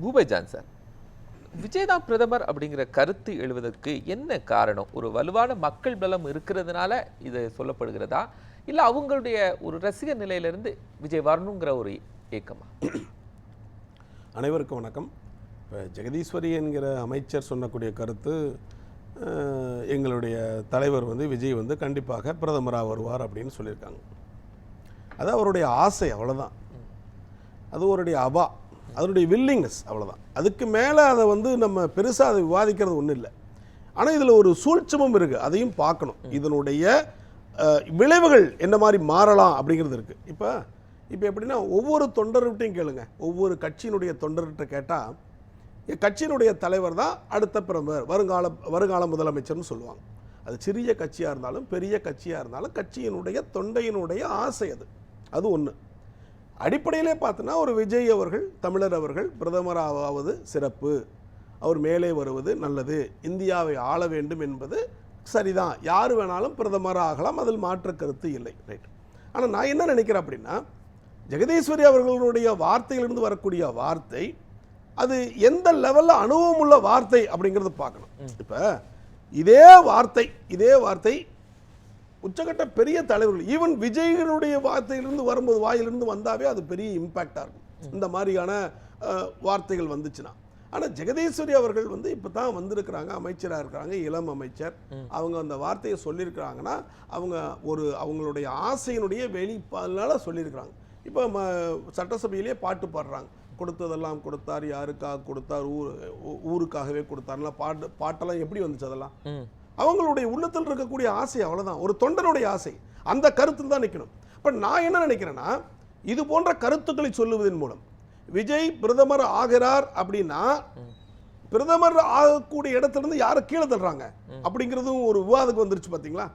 பூபேஜான் sir, Vijay தான் பிரதமர் அப்படிங்கிற கருத்து எழுவதற்கு என்ன காரணம்? ஒரு வலுவான மக்கள் பலம் இருக்கிறதுனால இது சொல்லப்படுகிறதா, இல்ல அவங்களுடைய ஒரு ரசிகர் நிலையிலிருந்து விஜய் வரணுங்கிற ஒரு ஏக்கமா? அனைவருக்கும் வணக்கம். இப்போ ஜெகதீஸ்வரி என்கிற அமைச்சர் சொன்னக்கூடிய கருத்து, எங்களுடைய தலைவர் விஜய் கண்டிப்பாக பிரதமராக வருவார் அப்படின்னு சொல்லியிருக்காங்க. அது அவருடைய ஆசை, அவ்வளோதான். அது அவருடைய அதனுடைய வில்லிங்னஸ், அவ்வளோதான். அதுக்கு மேலே அதை நம்ம பெருசாக அதை விவாதிக்கிறது ஒன்றும் இல்லை. ஆனால் இதில் ஒரு சூழ்ச்சமும் இருக்குது, அதையும் பார்க்கணும். இதனுடைய விளைவுகள் என்ன மாதிரி மாறலாம் அப்படிங்கிறது இருக்குது. இப்போ எப்படின்னா, ஒவ்வொரு தொண்டர்கிட்டையும் கேளுங்க, ஒவ்வொரு கட்சியினுடைய தொண்டர்கிட்ட கேட்டால் கட்சியினுடைய தலைவர் தான் அடுத்த பிரதமர், வருங்கால முதலமைச்சர்னு சொல்லுவாங்க. அது சிறிய கட்சியாக இருந்தாலும் பெரிய கட்சியாக இருந்தாலும் கட்சியினுடைய தொண்டையினுடைய ஆசை அது ஒன்று. அடிப்படையிலே பார்த்தோன்னா ஒரு விஜய் அவர்கள், தமிழர் அவர்கள் பிரதமராவது சிறப்பு, அவர் மேலே வருவது நல்லது, இந்தியாவை ஆள வேண்டும் என்பது சரிதான், யார் வேணாலும் பிரதமராக ஆகலாம், அதில் மாற்று கருத்து இல்லை. ரைட். ஆனால் நான் என்ன நினைக்கிறேன் அப்படின்னா, ஜெகதீஸ்வரி அவர்களுடைய வார்த்தையிலிருந்து வரக்கூடிய வார்த்தை அது எந்த லெவலில் அனுபவம் உள்ள வார்த்தை அப்படிங்கிறது பார்க்கணும். இப்போ இதே வார்த்தை உச்சகட்ட பெரிய தலைவர்கள், ஈவன் விஜயனுடைய வார்த்தையிலிருந்து வரும்போது, வாயிலிருந்து வந்தாவே அது பெரிய இம்பேக்டாக இருக்கும், இந்த மாதிரியான வார்த்தைகள் வந்துச்சுன்னா. ஆனால் ஜெகதீஸ்வரி அவர்கள் இப்போ தான் வந்திருக்கிறாங்க, அமைச்சராக இருக்கிறாங்க, இளம் அமைச்சர். அவங்க அந்த வார்த்தையை சொல்லியிருக்கிறாங்கன்னா அவங்களுடைய ஆசையினுடைய வெளிப்பாடுனால சொல்லியிருக்கிறாங்க. இப்போ சட்டசபையிலே பாட்டு பாடுறாங்க, கொடுத்ததெல்லாம் கொடுத்தார், யாருக்காக கொடுத்தார், ஊருக்காகவே கொடுத்தார்லாம் பாட்டெல்லாம் எப்படி வந்துச்சு? அதெல்லாம் அவங்களுடைய உள்ளத்தில் இருக்கக்கூடிய ஆசை, அவ்வளவுதான். ஒரு தொண்டனுடைய ஆசை, அந்த கருத்தில் தான் நிற்கணும். இப்போ நான் என்ன நினைக்கிறேன்னா, இது போன்ற கருத்துக்களை சொல்லுவதன் மூலம் விஜய் பிரதமர் ஆகிறார் அப்படின்னா, பிரதமர் ஆகக்கூடிய இடத்துல யாரை கீழே தள்ளுறாங்க அப்படிங்கிறதும் ஒரு விவாதத்துக்கு வந்துருச்சு, பார்த்தீங்களா?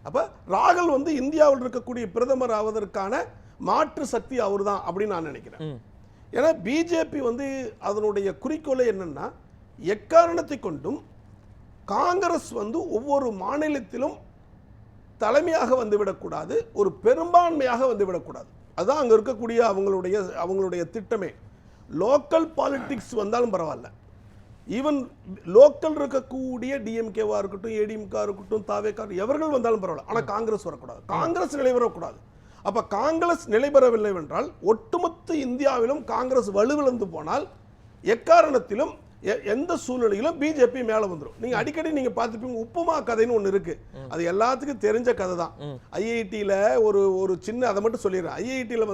அப்போ ராகுல் இந்தியாவில் இருக்கக்கூடிய பிரதமர் ஆவதற்கான மாற்று சக்தி அவர் தான் அப்படின்னு நான் நினைக்கிறேன். ஏன்னா பிஜேபி அதனுடைய குறிக்கோளை என்னன்னா, எக்காரணத்தை கொண்டும் காங்கிரஸ் ஒவ்வொரு மாநிலத்திலும் தலைமையாக வந்துவிடக்கூடாது, ஒரு பெரும்பான்மையாக வந்துவிடக்கூடாது. அதுதான் அங்கே இருக்கக்கூடிய அவங்களுடைய திட்டமே. லோக்கல் பாலிட்டிக்ஸ் வந்தாலும் பரவாயில்ல, ஈவன் லோக்கல் இருக்கக்கூடிய டிஎம்கேவா இருக்கட்டும், ஏடிஎம்கா இருக்கட்டும், தாவேகா, எவர்கள் வந்தாலும் பரவாயில்ல, ஆனால் காங்கிரஸ் வரக்கூடாது, காங்கிரஸ் நிலைவரக்கூடாது. அப்ப காங்கிரஸ் நிலைபெறவில்லை என்றால் ஒட்டுமொத்த இந்தியாவிலும் காங்கிரஸ் வலுவிழந்து போனால் எக்காரணத்திலும் எந்த சூழ்நிலையிலும் பிஜேபி மேல வந்துடும். நீங்க அடிக்கடி நீங்க பார்த்துப்பீங்க, உப்புமா கதைன்னு ஒன்று இருக்கு, அது எல்லாத்துக்கும் தெரிஞ்ச கதை தான். ஐஐடியில ஒரு சின்ன அதை மட்டும் சொல்லிடுறேன். ஐஐடியில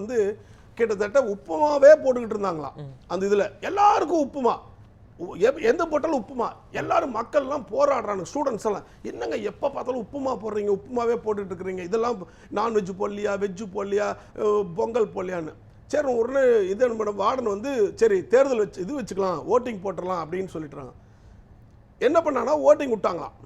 கிட்டத்தட்ட உப்புமாவே போட்டுக்கிட்டு இருந்தாங்களாம். அந்த இதுல எல்லாருக்கும் உப்புமா, எந்த போட்டாலும் உப்புமா, எல்லாரும் மக்கள்லாம் போராடுறாங்க, ஸ்டூடெண்ட்ஸ் எல்லாம். என்னங்க எப்போ பார்த்தாலும் உப்புமா போடுறீங்க, உப்புமாவே போட்டுட்டு இருக்கிறீங்க, இதெல்லாம் நான்வெஜ் போடலையா, வெஜ்ஜு போடலையா, பொங்கல் போடலையான்னு. சரி, உடனே இது மேடம் வார்டன் சரி தேர்தல் வச்சுக்கலாம், ஓட்டிங் போட்டுடலாம் அப்படின்னு சொல்லிட்டுறாங்க. என்ன பண்ணாங்கன்னா ஓட்டிங் விட்டாங்களாம்.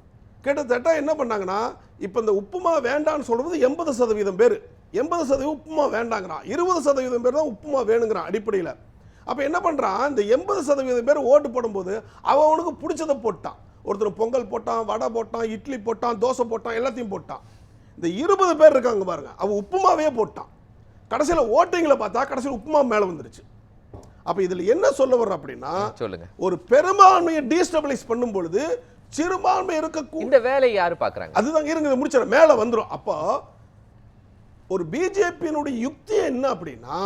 கிட்டத்தட்ட என்ன பண்ணாங்கன்னா, இப்போ இந்த உப்புமா வேண்டான்னு சொல்றது 80% பேர், 80% உப்புமா வேண்டாங்கிறான், 20% பேர் தான் உப்புமா வேணுங்கிறான் அடிப்படையில். அப்போ என்ன பண்ணுறான், இந்த 80% பேர் ஓட்டு போடும்போது அவனுக்கு பிடிச்சதை போட்டான். ஒருத்தர் பொங்கல் போட்டான், வடை போட்டான், இட்லி போட்டான், தோசை போட்டான், எல்லாத்தையும் போட்டான். இந்த 20 பேர் இருக்காங்க பாருங்க, அவன் உப்புமாவே போட்டான். கடைசியில் ஓட்டிங்கில் பார்த்தா கடைசியில் உப்புமா மேலே வந்துருச்சு. அப்போ இதில் என்ன சொல்ல வர்ற அப்படின்னா, சொல்லுங்க, ஒரு பெரும்பான்மையை டீஸ்டபிளைஸ் பண்ணும் பொழுது சிறுபான்மை இருக்கக்கூடிய இந்த வேலையை யாரு பார்க்குறாங்க? அதுதான் இருங்க, முடிச்சிட மேலே வந்துடும். அப்போ ஒரு பிஜேபியினுடைய யுக்தி என்ன அப்படின்னா,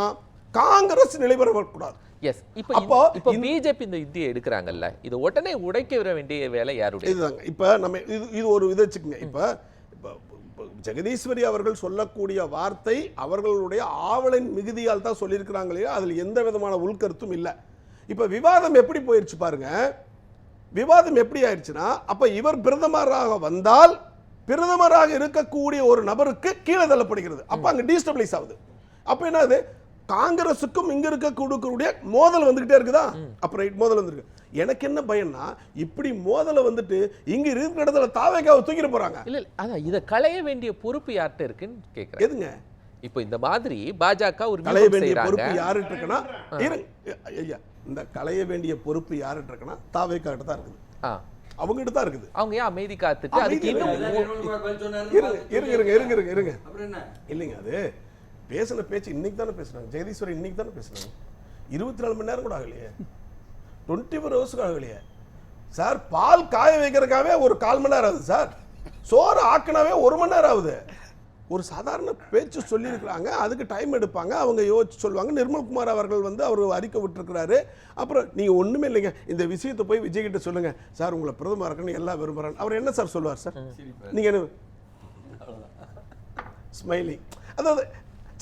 காங்கிரஸ் நிலைபெறக்கூடாது. எஸ், இப்போ பிஜேபி இந்த யுத்தியை எடுக்கிறாங்கல்ல, இது உடனே உடைக்க வர வேண்டிய வேலை யாருடைய? இதுதாங்க. இப்போ நம்ம இது ஒரு இதை வச்சுக்கோங்க. இப்போ ஜெகதீஸ்வரி அவர்கள் சொல்லக்கூடிய வார்த்தை அவர்களுடைய ஆவலின் மிகுதியால் தான் சொல்லியிருக்கிறாங்களே, அதில் எந்த விதமான உள்கருத்தும் இல்லை. இப்போ விவாதம் எப்படி போயிடுச்சு பாருங்க. விவாதம் எப்படி ஆயிடுச்சுன்னா, அப்ப இவர் பிரதமராக வந்தால் பிரதமராக இருக்கக்கூடிய ஒரு நபருக்கு கீழே தள்ளப்படுகிறது. அப்ப அங்க டீஸ்டபிளைஸ் ஆகுது. அப்ப என்னது, காங்கிரசுக்கும் இங்க இருக்கக்கூடிய மோதல் வந்துகிட்டே இருக்குதா? அப்ப ரைட், மோதல் வந்துருக்கு. எனக்கு என்ன பயம்னா, இப்படி மோதல இங்க இருக்கிற இடத்துல தாவேகாவை தூக்கிட்டு போறாங்க. இல்ல, அதான் இத களைய வேண்டிய பொறுப்பு யார்கிட்ட இருக்குன்னு கேக்குறேன். எதுங்க? இப்போ இந்த மாதிரி பாஜக ஒரு களைய வேண்டிய பொறுப்பு யார்கிட்ட இருக்குன்னா, ஐயா, இந்த களைய வேண்டிய பொறுப்பு யார்கிட்ட இருக்குன்னா தாவேகா கிட்ட தான் இருக்குது. அவங்ககிட்ட தான் இருக்குது. அவங்க ஏன் அமைதி காத்துட்டு அதுக்கு இன்னும் இருங்க இல்லைங்க, அது பேசின பேச்சு இன்னைக்கு தானே பேசுறாங்க. ஜெகதீஸ்வரி இன்னைக்கு தானே பேசுறாங்க. 24 மணி நேரம் கூட ஆகலையே, 24 ஹவர்ஸ் ஆகலையே சார். பால் காய வைக்கிறதுக்காகவே ஒரு 1/4 மணி நேரம் ஆகுது சார். சோறு ஆக்கினாவே 1 மணி நேரம் ஆகுது. ஒரு சாதாரண பேச்சு சொல்லியிருக்கிறாங்க, அதுக்கு டைம் எடுப்பாங்க, அவங்க யோசிச்சு சொல்லுவாங்க. நிர்மல்குமார் அவர்கள் வந்து அவர் அறிக்கை விட்டுருக்கிறாரு. அப்புறம் நீங்கள் ஒன்றுமே இல்லைங்க, இந்த விஷயத்தை போய் விஜய் கிட்ட சொல்லுங்க சார், உங்களை பிரதமர் இருக்கணும்னு எல்லாம் விரும்புகிறாங்க. அவர் என்ன சார் சொல்லுவார் சார்? நீங்கள் என்ன ஸ்மைலிங், அதாவது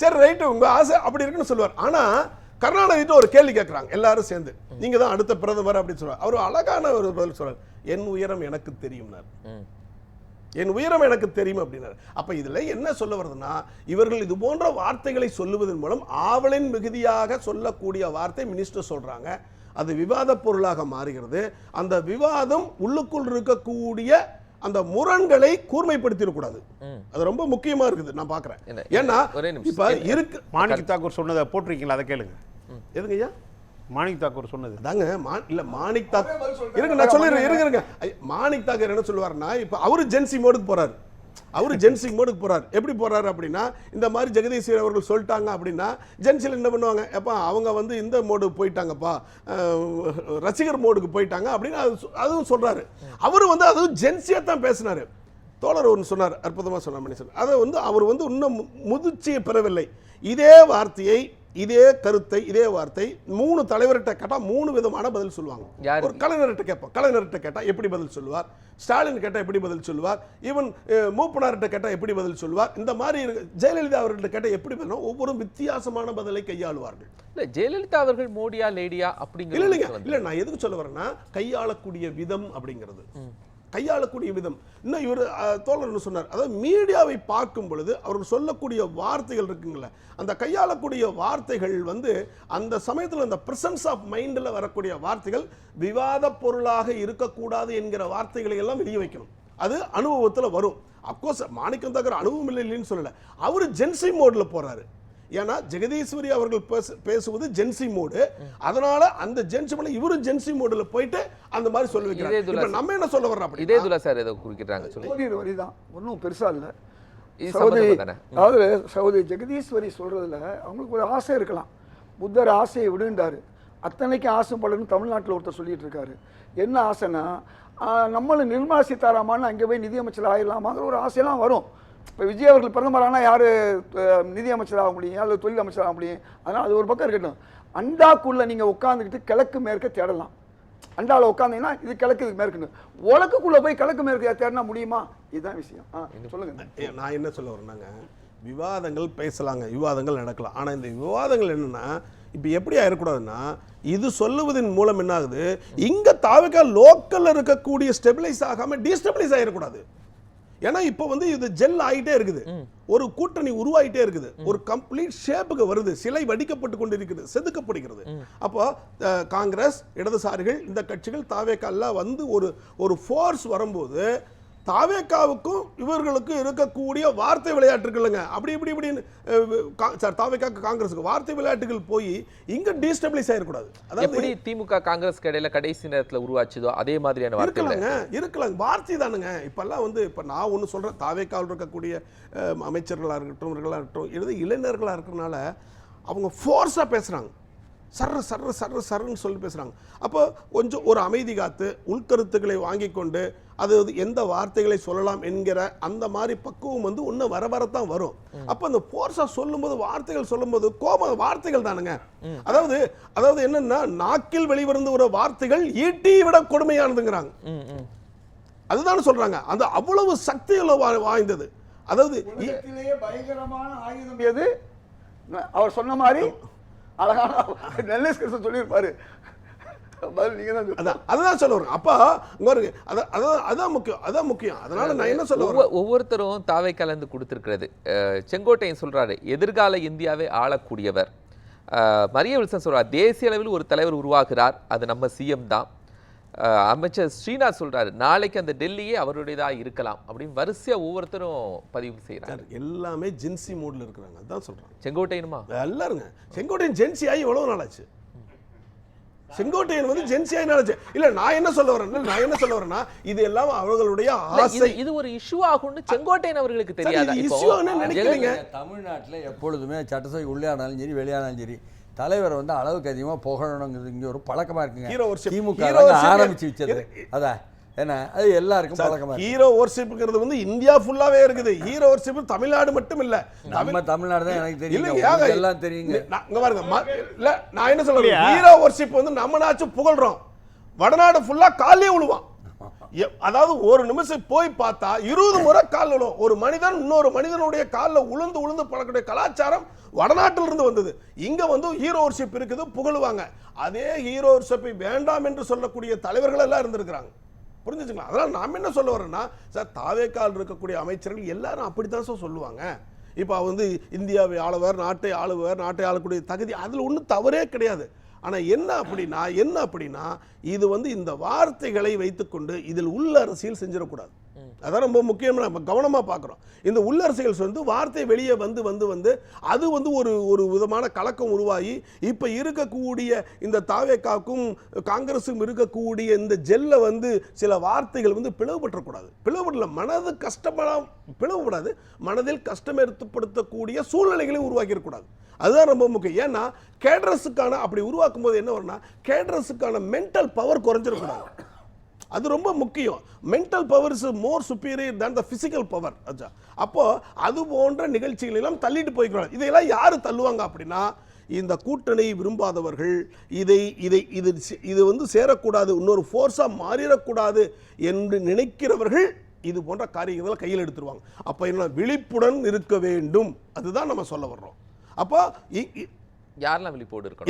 சரி ரைட்டு உங்கள் ஆசை அப்படி இருக்குன்னு சொல்லுவார். ஆனால் கருணாநிதிட்ட ஒரு கேள்வி கேட்குறாங்க எல்லாரும் சேர்ந்து, நீங்கள் தான் அடுத்த பிரதமர் அப்படின்னு சொல்லுவார். அவர் அழகான ஒரு பதில் சொல்றார், என் உயரம் எனக்கு தெரியும்னார். என் உயரம் எனக்கு தெரியும் அப்படின்னாரு. அப்ப இதுல என்ன சொல்ல வருதுன்னா, இவர்கள் இது போன்ற வார்த்தைகளை சொல்லுவதன் மூலம் ஆவலின் மிகுதியாக சொல்லக்கூடிய வார்த்தை மினிஸ்டர் சொல்றாங்க, அது விவாத பொருளாக மாறுகிறது. அந்த விவாதம் உள்ளுக்குள் இருக்கக்கூடிய அந்த முரண்களை கூர்மைப்படுத்திடக்கூடாது. அது ரொம்ப முக்கியமா இருக்குது நான் பாக்குறேன். ஏன்னா இப்ப இருக்கு மாணிக் தாக்கூர் சொன்னதை போட்டிருக்கீங்களா, அதை கேளுங்க. எதுங்க ஐயா? மாணிக் தாக்கூர் சொன்னது தாங்க. இல்ல மாணிக் தாக்கூர் இருங்க, நான் சொல்லிடுறேன் இருங்க. மாணிக் தாக்கூர் என்ன சொல்லுவாருன்னா, இப்ப அவரு ஜென்சி மோடுக்கு போறாரு. அவரு ஜென்சி மோடுக்கு போறாரு. எப்படி போறாரு அப்படின்னா, இந்த மாதிரி ஜெகதீஷ் அவர்கள் சொல்லிட்டாங்க அப்படின்னா ஜென்சில் என்ன பண்ணுவாங்க, எப்பா அவங்க வந்து இந்த மோடுக்கு போயிட்டாங்கப்பா, ரசிகர் மோடுக்கு போயிட்டாங்க அப்படின்னு அதுவும் சொல்றாரு. அவரு வந்து அதுவும் ஜென்சியா தான் பேசினாரு. தோழர் ஒன்று சொன்னார், அற்புதமா சொன்னார் மனுஷன். அதை வந்து அவர் வந்து இன்னும் முதிர்ச்சியை பெறவில்லை. இதே வார்த்தையை, இதே கருத்தை, இதே வார்த்தை 3 தலைவர்கிட்ட கேட்டா 3 விதமான பதில் சொல்லுவாங்க. ஒரு கலைஞர்கிட்ட கேட்போம், கலைஞர்கிட்ட கேட்டா எப்படி பதில் சொல்லுவார், ஸ்டாலின் கேட்டா எப்படி பதில் சொல்லுவார், ஈவன் மூப்பனார்கிட்ட கேட்டா எப்படி பதில் சொல்லுவார், இந்த மாதிரி ஜெயலலிதா அவர்கிட்ட கேட்டா எப்படி பதில், ஒவ்வொரு வித்தியாசமான பதிலை கையாளுவார்கள். இல்ல ஜெயலலிதா அவர்கள் மோடியா லேடியா அப்படிங்கிற இல்ல நான் எதுக்கு சொல்ல வரேன்னா, கையாளக்கூடிய விதம் அப்படிங்கிறது, கையாளக்கூடிய விதம். இன்னும் இவர் தோழர் சொன்னார், அதாவது மீடியாவை பார்க்கும் பொழுது அவர்கள் சொல்லக்கூடிய வார்த்தைகள் இருக்குங்களே, அந்த கையாளக்கூடிய வார்த்தைகள் வந்து அந்த சமயத்தில் அந்த பிரசன்ஸ் ஆஃப் மைண்டில் வரக்கூடிய வார்த்தைகள் விவாத பொருளாக இருக்கக்கூடாது என்கிற வார்த்தைகளை எல்லாம் வெளியே வைக்கணும். அது அனுபவத்தில் வரும். அப்கோர்ஸ் மாணிக்கம் தாக்கூர் அனுபவம் இல்லைன்னு சொல்லலை, அவர் ஜென்சி மோடில் போறாரு. ஏன்னா ஜெகதீஸ்வரி அவர்கள் பேசுவது ஜென்சி மோடு, அதனால அந்த ஜென்சி மோட்ல இவரும் ஜென்சி மோடுல போயிட்டு அந்த மாதிரி சொல்லி வைக்கிறாங்க. இப்போ நம்ம என்ன சொல்ல வர்றோம் அப்படி, இதே துலா சார் ஏதோ குறிக்கிறாங்க சொல்லுங்க. வரிதான் ஒன்றும் பெருசா இல்லை. அதாவது சகோதரி ஜெகதீஸ்வரி சொல்றதுல அவங்களுக்கு ஒரு ஆசை இருக்கலாம். புத்தர் ஆசையை விடுன்றாரு, அத்தனைக்கு ஆசைப்படணும்னு தமிழ்நாட்டில் ஒருத்தர் சொல்லிட்டு இருக்காரு. என்ன ஆசைன்னா, நம்மளும் நிர்மலா சீதாராமன் அங்கே போய் நிதியமைச்சர் ஆயிடலாமாங்கிற ஒரு ஆசையெல்லாம் வரும். இப்போ விஜய் அவர்கள் பிரதமரானா யார் நிதியமைச்சராக முடியும், அல்லது தொழில் அமைச்சராக முடியும். அதனால் அது ஒரு பக்கம் இருக்கட்டும். அண்டாக்குள்ளே நீங்கள் உட்காந்துக்கிட்டு கிழக்கு மேற்க தேடலாம். அண்டாவில் உட்காந்தீங்கன்னா இது கிழக்கு இதுக்கு மேற்குன்னு, உலக்குக்குள்ளே போய் கிழக்கு மேற்கு தேடினா முடியுமா? இதுதான் விஷயம். சொல்லுங்க. நான் என்ன சொல்ல வரேன்னாங்க, விவாதங்கள் பேசலாங்க, விவாதங்கள் நடக்கலாம். ஆனால் இந்த விவாதங்கள் என்னன்னா, இப்போ எப்படி ஆயிடக்கூடாதுன்னா, இது சொல்லுவதன் மூலம் என்ன ஆகுது, இங்கே தாவிக்கா லோக்கல்ல இருக்கக்கூடிய ஸ்டெபிலைஸ் ஆகாமல் டீஸ்டெபிலைஸ் ஆகிடக்கூடாது. ஏன்னா இப்போ வந்து இது ஜெல் ஆகிட்டே இருக்குது, ஒரு கூட்டணி உருவாகிட்டே இருக்குது, ஒரு கம்ப்ளீட் ஷேப்புக்கு வருது, சிலை வடிக்கப்பட்டு கொண்டிருக்கிறது, செதுக்கப்படுகிறது. அப்போ காங்கிரஸ், இடதுசாரிகள், இந்த கட்சிகள் தாவேக்கால வந்து ஒரு ஃபோர்ஸ் வரும்போது தாவேக்காவுக்கும் இவர்களுக்கும் இருக்கக்கூடிய வார்த்தை விளையாட்டுகள் இல்லைங்க, அப்படி இப்படி இப்படின்னு சார் தாவேக்காக்கு காங்கிரஸுக்கு வார்த்தை விளையாட்டுகள் போய் இங்க டீஸ்டபிளைஸ் ஆயிடக்கூடாது. அதாவது திமுக காங்கிரஸ் இடையில கடைசி நேரத்தில் உருவாச்சுதோ அதே மாதிரியான இருக்கலாம் வார்த்தை தானுங்க. இப்பெல்லாம் வந்து இப்ப நான் ஒண்ணு சொல்றேன், தாவேக்காவில் இருக்கக்கூடிய அமைச்சர்களா இருக்கட்டும் இளைஞர்களா இருக்கிறதுனால அவங்க ஃபோர்ஸா பேசுறாங்க, சர்ற சர்ற சர்ற சர்ன்னு சொல்லி பேசுறாங்க. அப்போ கொஞ்சம் ஒரு அமைதி காத்து உள்கருத்துக்களை வாங்கி கொண்டு அது எந்த வார்த்தைகளை சொல்லலாம் என்கிற அந்த மாதிரி பக்குவம் வந்து இன்னும் வரத்தான் வரும். அப்போ அந்த போர்ஸா சொல்லும்போது, வார்த்தைகள் சொல்லும்போது கோப வார்த்தைகள் தானுங்க. அதாவது என்னன்னா, நாக்கில் வெளிவந்து ஒரு வார்த்தைகள் ஈட்டி விட கொடுமையானதுங்கிறாங்க. அதுதான் சொல்றாங்க, அந்த அவ்வளவு சக்திகளை வாய்ந்தது. அதாவது பயங்கரமான ஆயுதம் எது அவர் சொன்ன மாதிரி அழகான நல்ல சொல்லியிருப்பாரு. அதான் சொல்ல வரேன். அப்ப அதான் முக்கியம். அதனால நான் என்ன சொல்ல வரேன், ஒவ்வொருத்தரும் தாவை கலந்து கொடுத்திருக்கிறது. செங்கோட்டையன் சொல்றாரு, எதிர்கால இந்தியாவை ஆளக்கூடியவர். மரிய வில்சன் சொல்றார், தேசிய அளவில் ஒரு தலைவர் உருவாகிறார், அது நம்ம சிஎம் தான். அமைச்சர் ஸ்ரீநாத் சொல்றாரு, நாளைக்கு அந்த டெல்லியே அவருடையதா இருக்கலாம் அப்படின்னு வரிசையா ஒவ்வொருத்தரும் பதிவு செய்யறாங்க. எல்லாமே ஜென்சி மூட்ல இருக்கிறாங்க. அதான் சொல்றாங்க. செங்கோட்டையனுமா எல்லாருங்க, செங்கோட்டையன் ஜென்சி ஆகி எவ்வளவு நாளாச்சு? செங்கோட்டையன் வந்து ஜென்சி ஆகி நாளாச்சு. இல்ல நான் என்ன சொல்ல வரேன்னா, இது எல்லாம் அவர்களுடைய ஆசை. இது ஒரு இஷ்யூ ஆகும்னு செங்கோட்டையன் அவர்களுக்கு தெரியாது. இஷ்யூன்னு நினைக்கிறீங்க? தமிழ்நாட்டில் எப்பொழுதுமே சட்டசபை உள்ளே ஆனாலும் சரி வெளியானாலும் சரி தலைவரை வந்து அளவுக்கு அதிகமாக புகழணுங்கிறது இங்கே ஒரு பழக்கமாக இருக்குங்க. Hero worship. திமுக Hero worship. ஆரம்பிச்சு வச்சது அதான் ஏன்னா அது எல்லாருக்கும் பழக்கமாக இருக்கு. ஹீரோ வர்ஷிப்ங்கிறது வந்து இந்தியா ஃபுல்லாவே இருக்குது. ஹீரோ வர்ஷிப் தமிழ்நாடு மட்டும் இல்ல. நம்ம தமிழ்நாடு தான் எனக்கு தெரியும். இல்லைங்க, உங்களுக்கு எல்லாம் தெரியுங்க. இங்க பாருங்க, இல்ல நான் என்ன சொல்றேன், ஹீரோ வர்ஷிப் வந்து நம்ம நாச்சு புகழ்றோம், வடநாடு ஃபுல்லா காலே விழுவான். அதாவது ஒரு நிமிஷம் போய் பார்த்தா 20 முறை கால் விழும். ஒரு மனிதன் இன்னொரு மனிதனுடைய காலில் உளுந்து உளுந்து பழக்கூடிய கலாச்சாரம் வடநாட்டில் இருந்து வந்தது. இங்க வந்து ஹீரோ வர்ஷிப் இருக்குது, புகழுவாங்க. அதே ஹீரோ வர்ஷிப்பை வேண்டாம் என்று சொல்லக்கூடிய தலைவர்கள் எல்லாம் இருந்திருக்கிறாங்க. புரிஞ்சுச்சுங்களா? அதனால நாம் என்ன சொல்ல வரோம்னா, சார் தாவேக்கால் இருக்கக்கூடிய அமைச்சர்கள் எல்லாரும் அப்படித்தான் சார் சொல்லுவாங்க. இப்போ வந்து இந்தியாவை ஆளுவர், நாட்டை ஆளுவர், நாட்டை ஆளக்கூடிய தகுதி அதில் ஒன்றும் தவறே கிடையாது. ஆனால் என்ன அப்படின்னா இது வந்து இந்த வார்த்தைகளை வைத்துக்கொண்டு இதில் உள்ள அரசியல் செஞ்சிடக்கூடாது. அதான் ரொம்ப முக்கியமாக நம்ம கவனமாக பார்க்குறோம். இந்த உள்ளரசியல் வந்து வார்த்தை வெளியே வந்து அது வந்து ஒரு விதமான கலக்கம் உருவாகி இப்போ இருக்கக்கூடிய இந்த தாவேக்காவுக்கும் காங்கிரஸும் இருக்கக்கூடிய இந்த ஜெல்லை வந்து சில வார்த்தைகள் வந்து பிளவுபற்றக்கூடாது. பிளவுபடல, மனது கஷ்டப்படாம பிளவுபடாது, மனதில் கஷ்டம் ஏற்படுத்தக்கூடிய சூழ்நிலைகளை உருவாக்கிடக்கூடாது. அதுதான் ரொம்ப முக்கியம். ஏன்னா கேடரஸுக்கான அப்படி உருவாக்கும் போது என்ன வரும்னா, கேடரஸுக்கான மென்டல் பவர் குறைஞ்சிடக்கூடாது. அது ரொம்ப முக்கியம். Mental power is more superior than the physical power. அப்போ அது போன்ற நிகழ்ச்சிகள் எல்லாம் தள்ளிட்டு போய்க்கிறாங்க. இதையெல்லாம் யாரு தள்ளுவாங்க அப்படின்னா, இந்த கூட்டணி விரும்பாதவர்கள், இது வந்து சேரக்கூடாது, இன்னொரு ஃபோர்ஸா மாறிடக்கூடாது என்று நினைக்கிறவர்கள் இது போன்ற காரியங்களை கையில் எடுத்துருவாங்க. அப்ப என்ன, விழிப்புடன் இருக்க வேண்டும். அதுதான் நம்ம சொல்ல வர்றோம். அப்போ யாரெல்லாம் விழிப்போடு இருக்கணும்?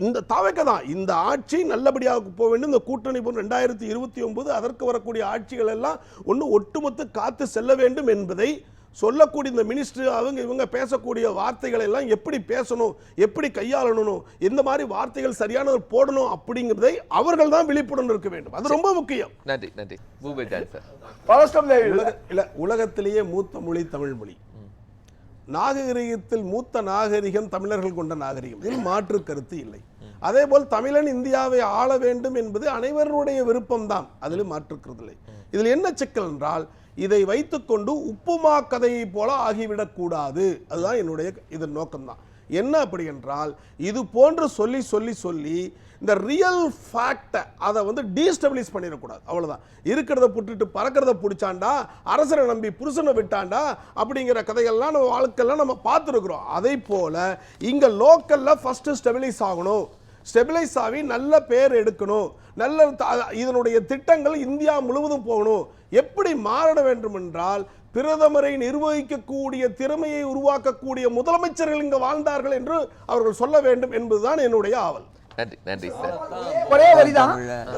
இந்த தாவேக்கா தான். இந்த ஆட்சி நல்லபடியாக போக வேண்டும். இந்த கூட்டணி 2029 அதற்கு வரக்கூடிய ஆட்சிகள் எல்லாம் ஒட்டுமொத்த காத்து செல்ல வேண்டும் என்பதை சொல்லக்கூடிய இந்த மினிஸ்டர் இவங்க பேசக்கூடிய வார்த்தைகள் எல்லாம் எப்படி பேசணும், எப்படி கையாளணும், எந்த மாதிரி வார்த்தைகள் சரியானது போடணும் அப்படிங்கிறதை அவர்கள் தான் விழிப்புடன் இருக்க வேண்டும். அது ரொம்ப முக்கியம். நன்றி சார். உலகத்திலேயே மூத்த மொழி தமிழ் மொழி. நாகரிகத்தில் மூத்த நாகரிகம் தமிழர்கள் கொண்ட நாகரிகம், இதில் மாற்று கருத்து இல்லை. அதே போல் தமிழன் இந்தியாவை ஆள வேண்டும் என்பது அனைவருடைய விருப்பம்தான், அதில் மாற்று கருத்து இல்லை. இதில் என்ன சிக்கல் என்றால், இதை வைத்துக்கொண்டு உப்புமா கதையை போல ஆகிவிடக் கூடாது. அதுதான் என்னுடைய இதன் நோக்கம்தான். என்ன அப்படி என்றால், இது போன்று சொல்லி இந்த ரியல் ஃபேக்டை அதை வந்து டீஸ்டபிளைஸ் பண்ணிடக்கூடாது. அவ்வளோதான். இருக்கிறத புட்டுட்டு பறக்கிறத பிடிச்சாண்டா, அரசரை நம்பி புருஷனை விட்டாண்டா அப்படிங்கிற கதைகள்லாம் நம்ம வாழ்க்கையெல்லாம் நம்ம பார்த்துருக்குறோம். அதே போல் இங்கே லோக்கலில் ஃபஸ்ட்டு ஸ்டெபிலைஸ் ஆகணும். ஸ்டெபிலைஸ் ஆகி நல்ல பேர் எடுக்கணும். நல்ல இதனுடைய திட்டங்கள் இந்தியா முழுவதும் போகணும். எப்படி மாற வேண்டும் என்றால், பிரதமரை நிர்வகிக்கக்கூடிய திறமையை உருவாக்கக்கூடிய முதலமைச்சர்கள் இங்கு வாழ்ந்தார்கள் என்று அவர்கள் சொல்ல வேண்டும் என்பதுதான் என்னுடைய ஆவல். நன்றி சார்.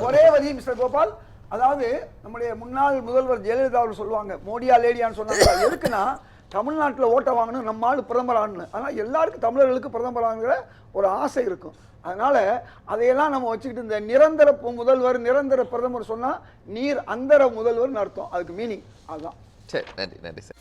ஒரே வரி மிஸ்டர் கோபால். அதாவது நம்முடைய முன்னாள் முதல்வர் ஜெயலலிதா அவர் சொல்லுவாங்க, மோடியா லேடியான்னு சொன்னாங்க. எதுக்குன்னா, தமிழ்நாட்டில் ஓட்ட வாங்கணும், நம்ம ஆளு பிரதமர் ஆகணும். ஆனால் எல்லாருக்கும் தமிழர்களுக்கு பிரதமர் ஆகுங்கிற ஒரு ஆசை இருக்கும். அதனால அதையெல்லாம் நம்ம வச்சுக்கிட்டு இந்த நிரந்தர முதல்வர், நிரந்தர பிரதமர் சொன்னா நீர் அந்தர முதல்வர் அர்த்தம். அதுக்கு மீனிங் அதுதான். சரி, நன்றி சார்.